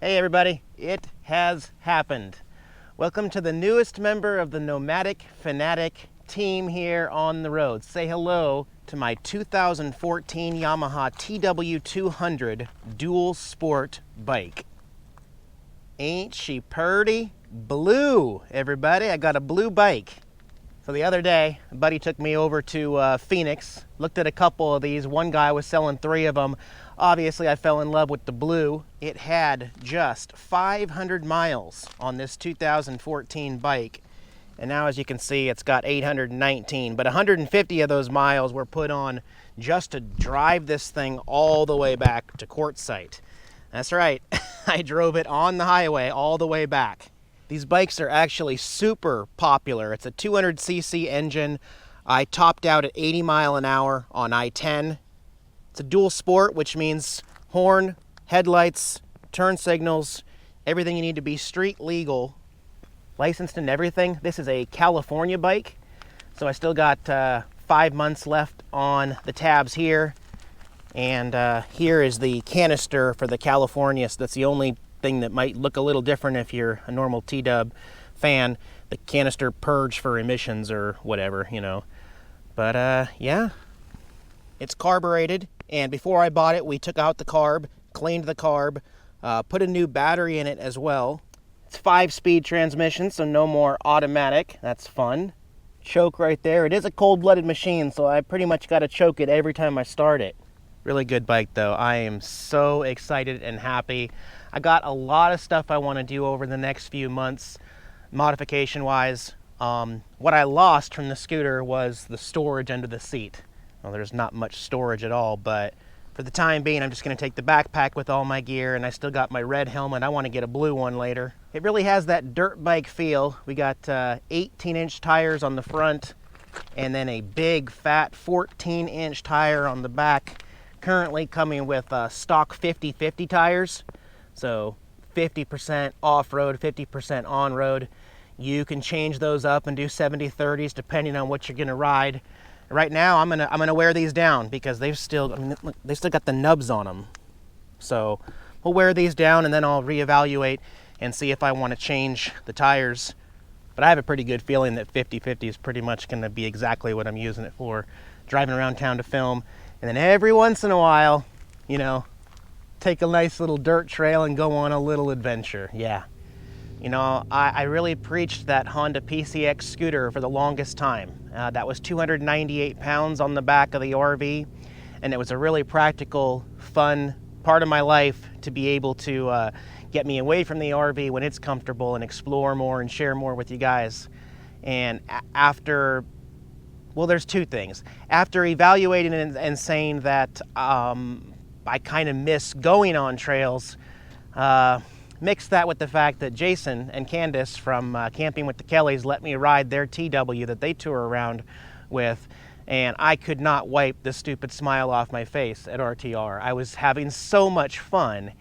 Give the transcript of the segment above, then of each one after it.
Hey everybody, it has happened. Welcome to the newest member of the Nomadic Fanatic team here on the road. Say hello to my 2014 Yamaha TW200 dual sport bike. Ain't she purty? Blue, everybody. I got a blue bike. So the other day, a buddy took me over to Phoenix, looked at a couple of these. One guy was selling 3 of them. Obviously, I fell in love with the blue. It had just 500 miles on this 2014 bike. And now, as you can see, it's got 819. But 150 of those miles were put on just to drive this thing all the way back to Quartzsite. That's right. I drove it on the highway all the way back. These bikes are actually super popular. It's a 200cc engine. I topped out at 80 mile an hour on I-10. It's a dual sport, which means horn, headlights, turn signals, everything you need to be street legal, licensed and everything. This is a California bike, so I still got 5 months left on the tabs here. And here is the canister for the California, so that's the only thing that might look a little different if you're a normal T-dub fan. The canister Purge for emissions or whatever, you know. But yeah, it's carbureted, and before I bought it, we took out the carb, cleaned the carb, put a new battery in it as well. It's 5-speed transmission, so no more automatic. That's fun. Choke right there. It is a cold-blooded machine, so I pretty much got to choke it every time I start it. Really good bike though. I am so excited and happy. I got a lot of stuff I want to do over the next few months, modification wise. What I lost from the scooter was the storage under the seat. Well, there's not much storage at all, but for the time being, I'm just going to take the backpack with all my gear, and I still got my red helmet. I want to get a blue one later. It really has that dirt bike feel. We got 18-inch tires on the front, and then a big fat 14-inch tire on the back. Currently coming with stock 50/50 tires, so 50% off-road, 50% on-road. You can change those up and do 70/30s depending on what you're gonna ride. Right now, I'm gonna wear these down because they've still got the nubs on them. So we'll wear these down and then I'll reevaluate and see if I want to change the tires. But I have a pretty good feeling that 50/50 is pretty much gonna be exactly what I'm using it for, driving around town to film. And then every once in a while, you know, take a nice little dirt trail and go on a little adventure. Yeah. You know, I really preached that Honda PCX scooter for the longest time. That was 298 pounds on the back of the RV. And it was a really practical, fun part of my life to be able to get me away from the RV when it's comfortable and explore more and share more with you guys. And after... well, there's two things. After evaluating and saying that I kind of miss going on trails, mix that with the fact that Jason and Candace from Camping with the Kellys let me ride their TW that they tour around with, and I could not wipe the stupid smile off my face at RTR. I was having so much fun,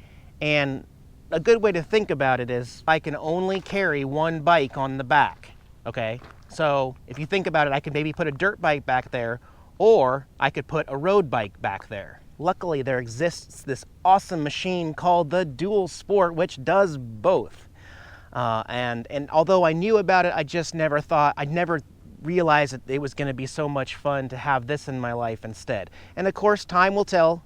and a good way to think about it is I can only carry one bike on the back, okay? So if you think about it, I could maybe put a dirt bike back there, or I could put a road bike back there. Luckily, there exists this awesome machine called the Dual Sport, which does both. And although I knew about it, I just never thought, I never realized that it was going to be so much fun to have this in my life instead. And of course, time will tell.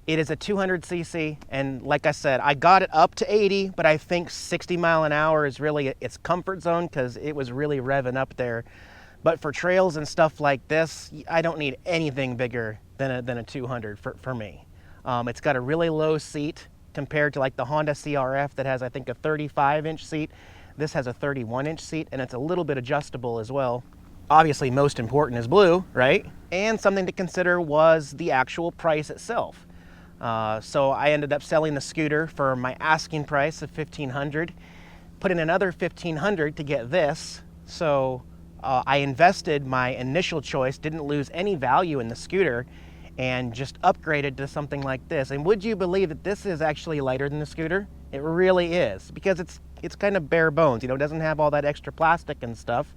It is a 200cc, and like I said, I got it up to 80, but I think 60 mile an hour is really its comfort zone because it was really revving up there. But for trails and stuff like this, I don't need anything bigger than a 200 for me. It's got a really low seat compared to like the Honda CRF that has, I think, a 35-inch seat. This has a 31-inch seat, and it's a little bit adjustable as well. Obviously, most important is blue, right? And something to consider was the actual price itself. So I ended up selling the scooter for my asking price of $1,500, put in another $1,500 to get this. So I invested my initial choice, didn't lose any value in the scooter, and just upgraded to something like this. And would you believe that this is actually lighter than the scooter? It really is, because it's kind of bare bones, you know, it doesn't have all that extra plastic and stuff.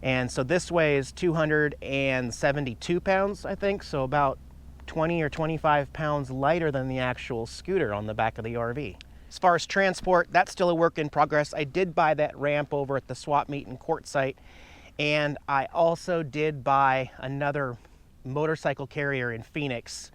And so this weighs 272 pounds, I think, so about 20 or 25 pounds lighter than the actual scooter on the back of the RV. As far as transport, that's still a work in progress. I did buy that ramp over at the swap meet and Quartzsite, and I also did buy another motorcycle carrier in Phoenix.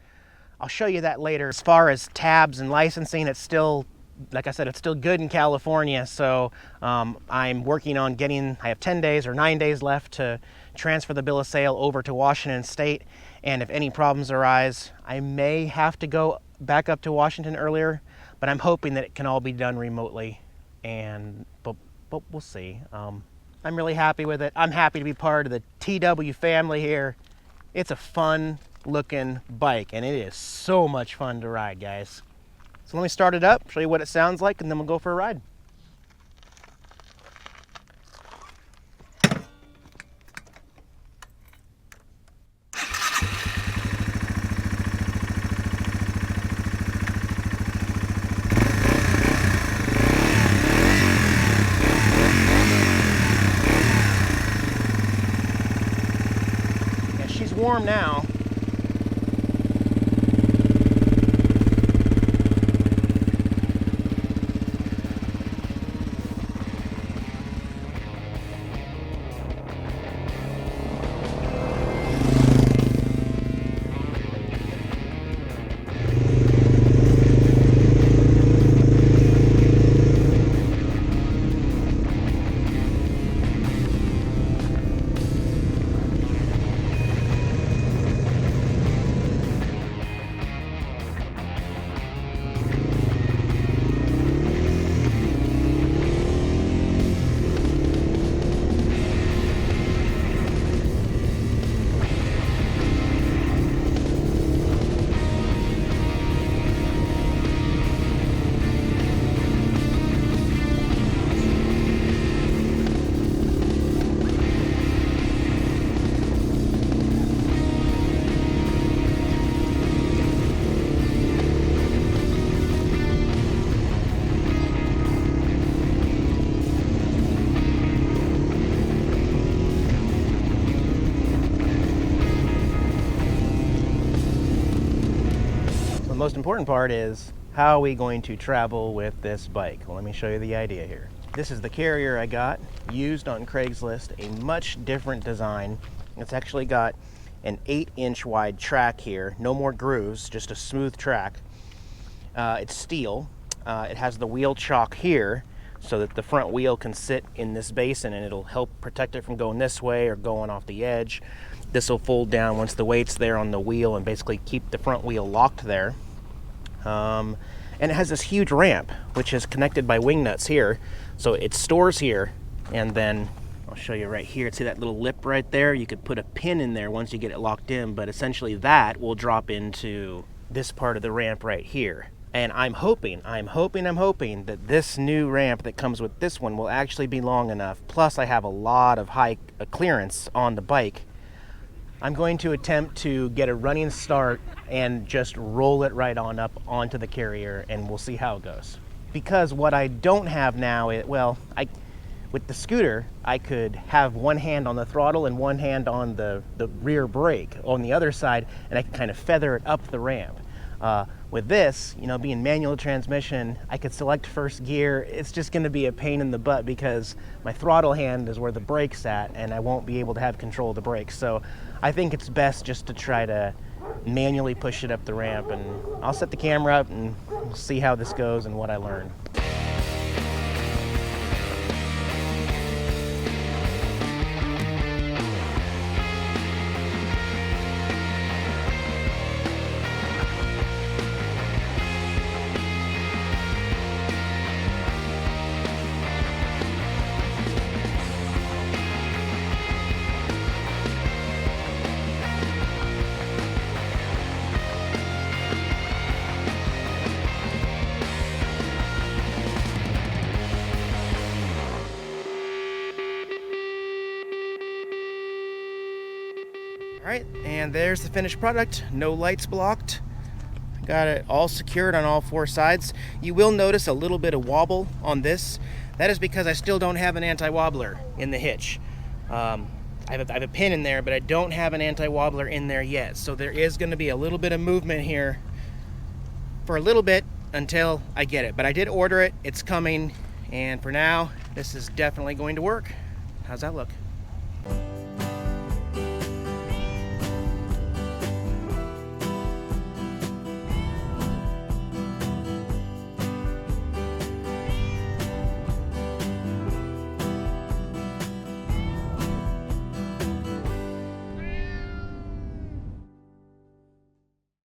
I'll show you that later. As far as tabs and licensing, it's still, like I said, it's still good in California, so I'm working on getting, I have 10 days or 9 days left to transfer the bill of sale over to Washington State, and if any problems arise, I may have to go back up to Washington earlier, but I'm hoping that it can all be done remotely, but we'll see. I'm really happy with it. I'm happy to be part of the TW family here. It's a fun looking bike, and it is so much fun to ride, guys. So let me start it up, show you what it sounds like, and then we'll go for a ride. Yeah, she's warm now. The most important part is, how are we going to travel with this bike? Well, let me show you the idea here. This is the carrier I got, used on Craigslist, a much different design. It's actually got an 8-inch wide track here, no more grooves, just a smooth track. It's steel. It has the wheel chock here, so that the front wheel can sit in this basin and it'll help protect it from going this way or going off the edge. This will fold down once the weight's there on the wheel and basically keep the front wheel locked there. And it has this huge ramp, which is connected by wing nuts here. So it stores here, and then I'll show you right here. See that little lip right there? You could put a pin in there once you get it locked in, but essentially that will drop into this part of the ramp right here. And I'm hoping that this new ramp that comes with this one will actually be long enough. Plus I have a lot of high clearance on the bike. I'm going to attempt to get a running start and just roll it right on up onto the carrier, and we'll see how it goes. Because what I don't have now is, with the scooter, I could have one hand on the throttle and one hand on the rear brake on the other side, and I can kind of feather it up the ramp. With this, being manual transmission, I could select first gear. It's just going to be a pain in the butt because my throttle hand is where the brake's at, and I won't be able to have control of the brakes. So I think it's best just to try to manually push it up the ramp, and I'll set the camera up and we'll see how this goes and what I learn. All right, and there's the finished product. No lights blocked. Got it all secured on all four sides. You will notice a little bit of wobble on this. That is because I still don't have an anti-wobbler in the hitch. I I have a pin in there, but I don't have an anti-wobbler in there yet. So there is going to be a little bit of movement here for a little bit until I get it. But I did order it, it's coming, and for now, this is definitely going to work. How's that look?